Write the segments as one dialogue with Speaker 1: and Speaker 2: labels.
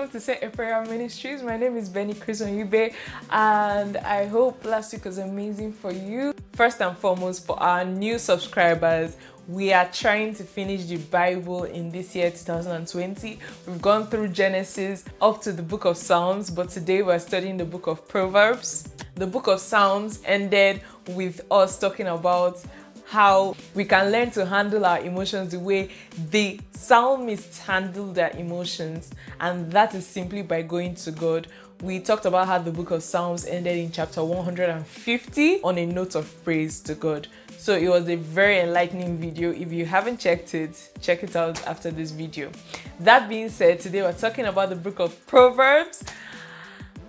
Speaker 1: welcome to Say a Prayer Ministries. My name is Bennie and I hope last week was amazing for you. First and foremost, for our new subscribers, we are trying to finish the Bible in this year 2020. We've gone through Genesis up to the book of Psalms, but today we're studying the book of Proverbs. The book of Psalms ended with us talking about how we can learn to handle our emotions the way the psalmists handle their emotions, and that is simply by going to God. We talked about how the book of Psalms ended in chapter 150 on a note of praise to God. So it was a very enlightening video. If you haven't checked it, check it out after this video. That being said, today we're talking about the book of Proverbs.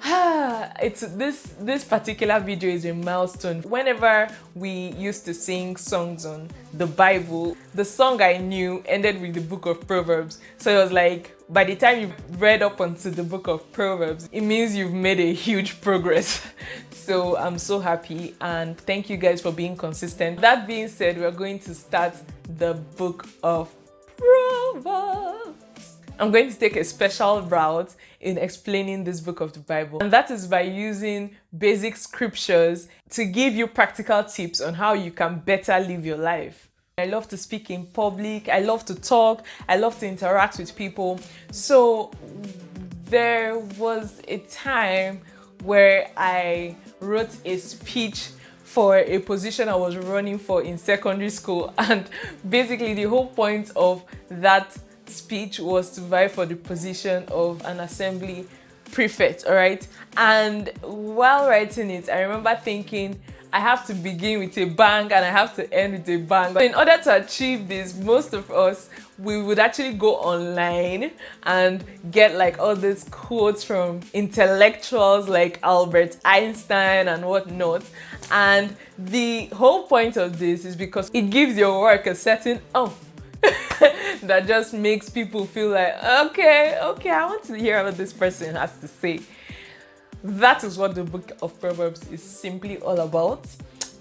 Speaker 1: This particular video is a milestone. Whenever we used to sing songs on the Bible, the song I knew ended with the book of Proverbs. So it was like, by the time you've read up onto the book of Proverbs, it means you've made a huge progress. So I'm so happy, and thank you guys for being consistent. That being said, we're going to start the book of Proverbs. I'm going to take a special route in explaining this book of the Bible, and that is by using basic scriptures to give you practical tips on how you can better live your life. I love to speak in public, I love to talk, I love to interact with people. So there was a time where I wrote a speech for a position I was running for in secondary school, and basically the whole point of that speech was to vie for the position of an assembly prefect, all right? And while writing it, I remember thinking, I have to begin with a bang and I have to end with a bang. But in order to achieve this, most of us, we would actually go online and get like all these quotes from intellectuals like Albert Einstein and whatnot. And the whole point of this is because it gives your work a certain that just makes people feel like, okay, I want to hear what this person has to say. That is what the book of Proverbs is simply all about.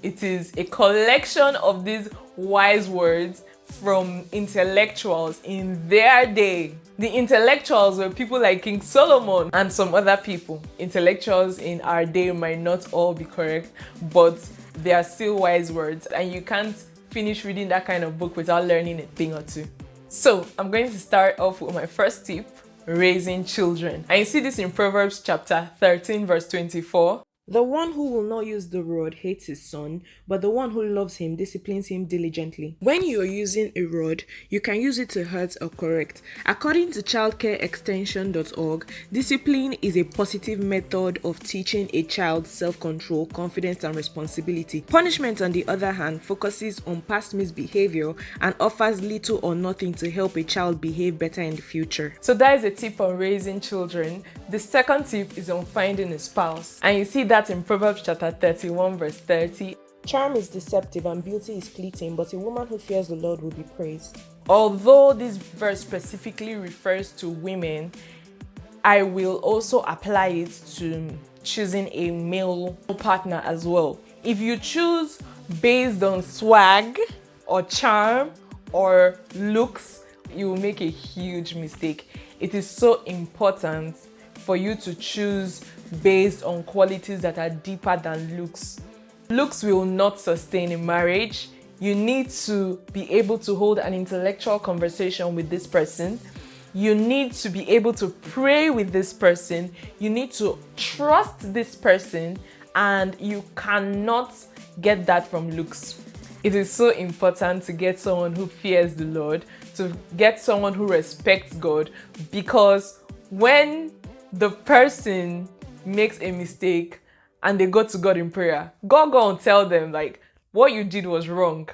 Speaker 1: It is a collection of these wise words from intellectuals in their day. The intellectuals were people like King Solomon and some other people. Intellectuals in our day might not all be correct, but they are still wise words, and you can't finish reading that kind of book without learning a thing or two. So I'm going to start off with my first tip: raising children. And you see this in Proverbs chapter 13 verse 24.
Speaker 2: The one who will not use the rod hates his son, but the one who loves him disciplines him diligently. When you are using a rod, you can use it to hurt or correct. According to childcareextension.org, discipline is a positive method of teaching a child self-control, confidence, and responsibility. Punishment, on the other hand, focuses on past misbehavior and offers little or nothing to help a child behave better in the future.
Speaker 1: So that is a tip on raising children. The second tip is on finding a spouse. And you see that in Proverbs chapter 31 verse 30.
Speaker 2: Charm is deceptive and beauty is fleeting, but a woman who fears the Lord will be praised.
Speaker 1: Although this verse specifically refers to women, I will also apply it to choosing a male partner as well. If you choose based on swag or charm or looks, you will make a huge mistake. It is so important for you to choose based on qualities that are deeper than looks. Looks will not sustain a marriage. You need to be able to hold an intellectual conversation with this person. You need to be able to pray with this person. You need to trust this person, and you cannot get that from looks. It is so important to get someone who fears the Lord, to get someone who respects God, because when the person makes a mistake and they go to God in prayer, God go and tell them like, what you did was wrong.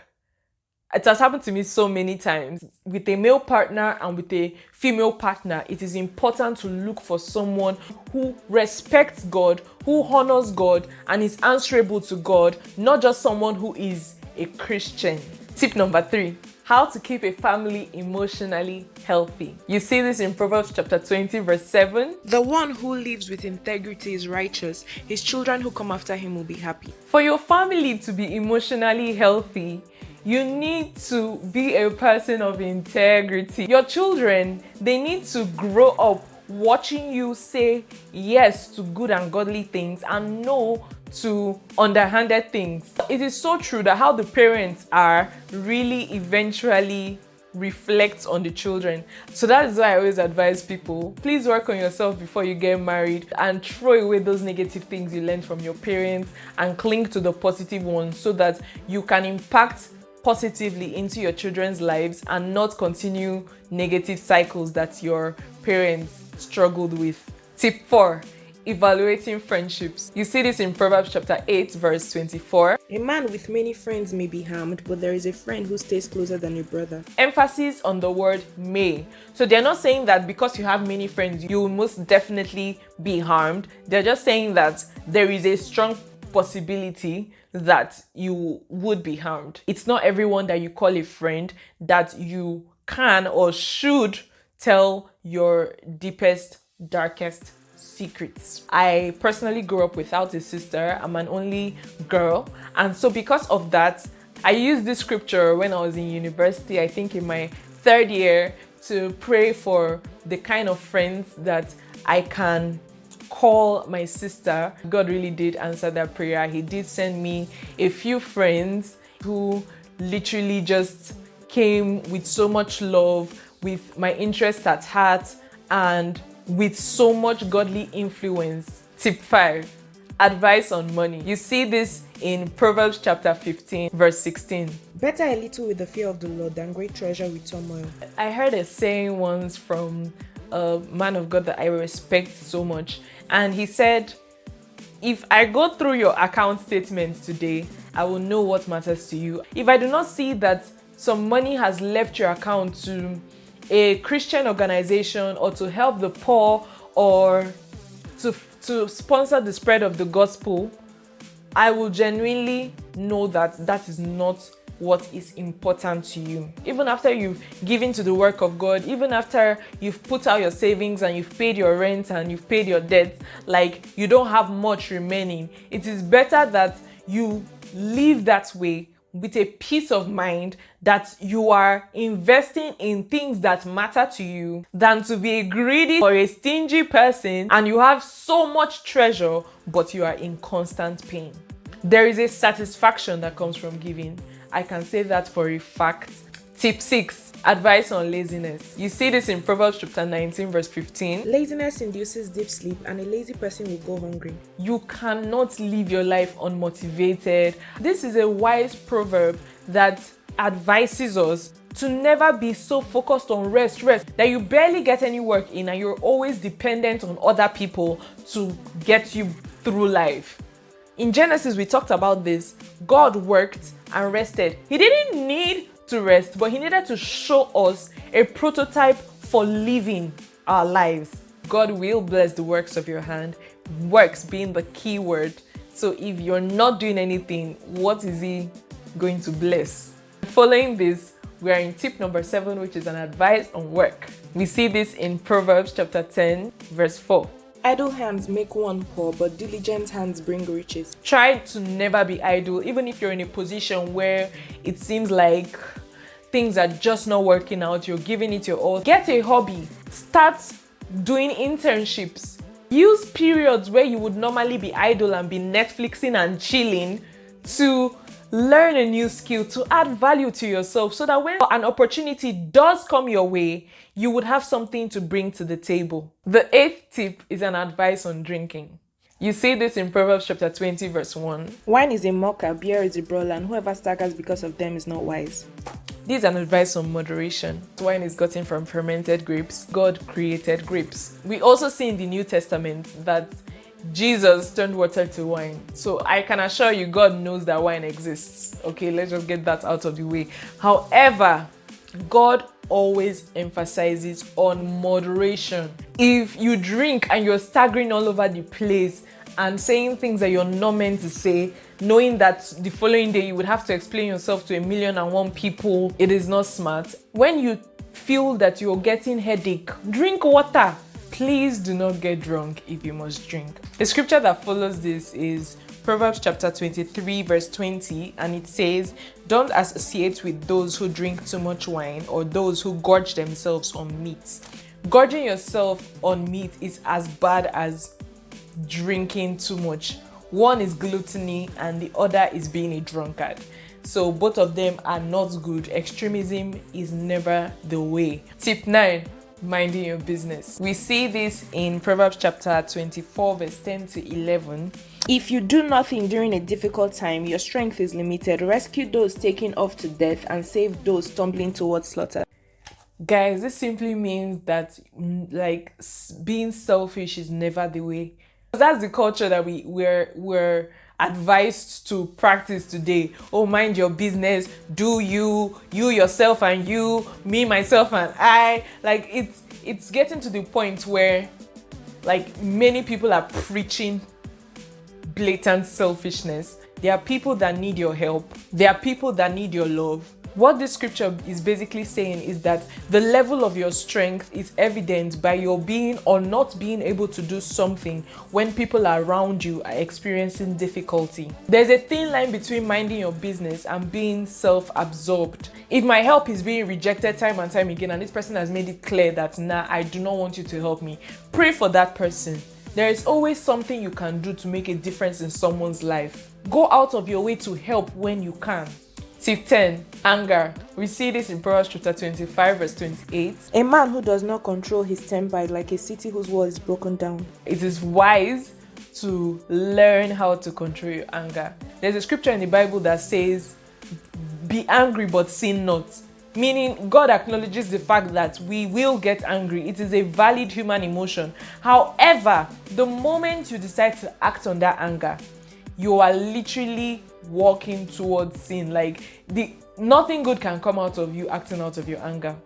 Speaker 1: It has happened to me so many times. With a male partner and with a female partner, it is important to look for someone who respects God, who honors God, and is answerable to God, not just someone who is a Christian. Tip number 3. How to keep a family emotionally healthy. You see this in Proverbs chapter 20 verse 7.
Speaker 2: The one who lives with integrity is righteous. His children who come after him will be happy.
Speaker 1: For your family to be emotionally healthy, you need to be a person of integrity. Your children, they need to grow up watching you say yes to good and godly things and no to underhanded things. It is so true that how the parents are really eventually reflects on the children. So that is why I always advise people, please work on yourself before you get married and throw away those negative things you learned from your parents and cling to the positive ones so that you can impact positively into your children's lives and not continue negative cycles that your parents struggled with. Tip 4. Evaluating friendships. You see this in Proverbs chapter 8 verse 24.
Speaker 2: A man with many friends may be harmed, but there is a friend who stays closer than a brother.
Speaker 1: Emphasis on the word may. So they're not saying that because you have many friends, you will most definitely be harmed. They're just saying that there is a strong possibility that you would be harmed. It's not everyone that you call a friend that you can or should tell your deepest, darkest secrets. I personally grew up without a sister. I'm an only girl, and so because of that, I used this scripture when I was in university, I think in my third year, to pray for the kind of friends that I can call my sister. God really did answer that prayer. He did send me a few friends who literally just came with so much love, with my interest at heart, and with so much godly influence. Tip 5. Advice on money. You see this in Proverbs chapter 15 verse 16.
Speaker 2: Better a little with the fear of the Lord than great treasure with turmoil.
Speaker 1: I heard a saying once from a man of God that I respect so much, and he said, if I go through your account statements today, I will know what matters to you. If I do not see that some money has left your account to a Christian organization or to help the poor or to sponsor the spread of the gospel, I will genuinely know that that is not what is important to you. Even after you've given to the work of God, even after you've put out your savings and you've paid your rent and you've paid your debts, like you don't have much remaining, it is better that you live that way with a peace of mind that you are investing in things that matter to you than to be a greedy or a stingy person and you have so much treasure but you are in constant pain. There is a satisfaction that comes from giving. I can say that for a fact. Tip 6. Advice on laziness. You see this in Proverbs chapter 19 verse 15.
Speaker 2: Laziness induces deep sleep, and a lazy person will go hungry.
Speaker 1: You cannot live your life unmotivated. This is a wise proverb that advises us to never be so focused on rest that you barely get any work in and you're always dependent on other people to get you through life. In Genesis, we talked about this. God worked and rested. He didn't need to rest, but he needed to show us a prototype for living our lives. God will bless the works of your hand, works being the key word. So if you're not doing anything, what is he going to bless? Following this, we are in tip number 7, which is an advice on work. We see this in Proverbs chapter 10 verse 4.
Speaker 2: Idle hands make one poor, but diligent hands bring riches.
Speaker 1: Try to never be idle, even if you're in a position where it seems like things are just not working out, you're giving it your all. Get a hobby. Start doing internships. Use periods where you would normally be idle and be Netflixing and chilling to learn a new skill, to add value to yourself, so that when an opportunity does come your way, you would have something to bring to the table. The 8th tip is an advice on drinking. You see this in Proverbs chapter 20 verse 1.
Speaker 2: Wine is a mocker, beer is a brawler, and whoever staggers because of them is not wise.
Speaker 1: This is an advice on moderation. Wine is gotten from fermented grapes. God created grapes. We also see in the New Testament that Jesus turned water to wine. So I can assure you, God knows that wine exists. Okay, let's just get that out of the way. However, God always emphasizes on moderation. If you drink and you're staggering all over the place and saying things that you're not meant to say, knowing that the following day you would have to explain yourself to 1,000,001 people, it is not smart. When you feel that you're getting headache, drink water. Please do not get drunk if you must drink. The scripture that follows this is Proverbs chapter 23 verse 20, and it says, "Don't associate with those who drink too much wine or those who gorge themselves on meat. Gorging yourself on meat is as bad as drinking too much. One is gluttony and the other is being a drunkard. So both of them are not good. Extremism is never the way. Tip 9, minding your business. We see this in Proverbs chapter 24 verse 10 to 11.
Speaker 2: If you do nothing during a difficult time, your strength is limited. Rescue those taken off to death and save those stumbling towards slaughter.
Speaker 1: Guys, this simply means that being selfish is never the way. That's the culture that we're advised to practice today. Oh, mind your business, do you yourself and you, me, myself and I. Like it's getting to the point where like many people are preaching blatant selfishness. There are people that need your help. There are people that need your love. What this scripture is basically saying is that the level of your strength is evident by your being or not being able to do something when people around you are experiencing difficulty. There's a thin line between minding your business and being self-absorbed. If my help is being rejected time and time again and this person has made it clear that, nah, I do not want you to help me, pray for that person. There is always something you can do to make a difference in someone's life. Go out of your way to help when you can. Tip 10, anger. We see this in Proverbs chapter 25 verse 28.
Speaker 2: A man who does not control his temper is like a city whose wall is broken down.
Speaker 1: It is wise to learn how to control your anger. There's a scripture in the Bible that says, be angry but sin not. Meaning God acknowledges the fact that we will get angry. It is a valid human emotion. However, the moment you decide to act on that anger, you are literally walking towards sin. Like nothing good can come out of you acting out of your anger.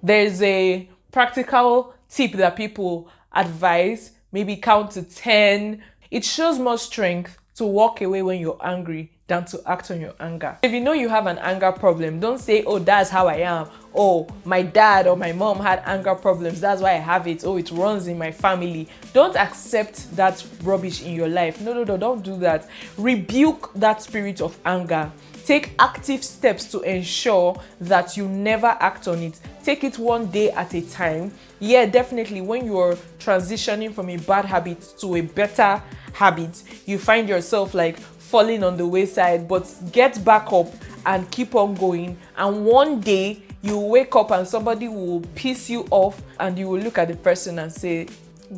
Speaker 1: There's a practical tip that people advise, maybe count to 10. It shows more strength to walk away when you're angry than to act on your anger. If you know you have an anger problem, don't say, oh, that's how I am. Oh, my dad or my mom had anger problems, that's why I have it. Oh, it runs in my family. Don't accept that rubbish in your life. No, don't do that. Rebuke that spirit of anger. Take active steps to ensure that you never act on it. Take it one day at a time. Yeah, definitely when you're transitioning from a bad habit to a better habit, you find yourself like falling on the wayside, but get back up and keep on going. And one day you wake up and somebody will piss you off and you will look at the person and say,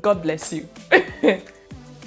Speaker 1: God bless you.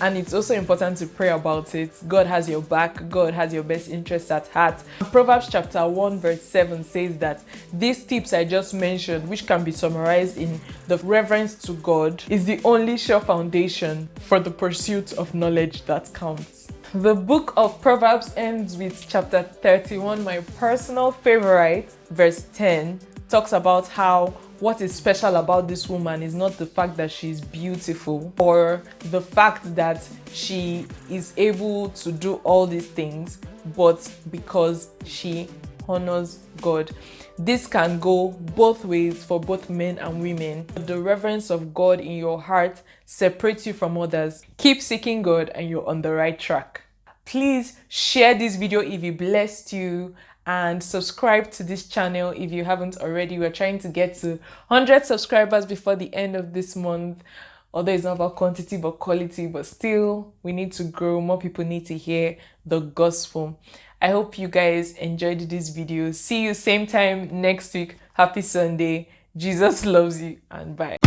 Speaker 1: And it's also important to pray about it. God has your back. God has your best interests at heart. Proverbs chapter 1 verse 7 says that these tips I just mentioned, which can be summarized in the reverence to God, is the only sure foundation for the pursuit of knowledge that counts. The book of Proverbs ends with chapter 31, my personal favorite, verse 10, talks about how what is special about this woman is not the fact that she's beautiful or the fact that she is able to do all these things, but because she honors God. This can go both ways for both men and women. The reverence of God in your heart separates you from others. Keep seeking God and you're on the right track. Please share this video if it blessed you and subscribe to this channel if you haven't already. We're trying to get to 100 subscribers before the end of this month. Although it's not about quantity but quality, but still we need to grow. More people need to hear the gospel. I hope you guys enjoyed this video. See you same time next week. Happy Sunday. Jesus loves you and bye.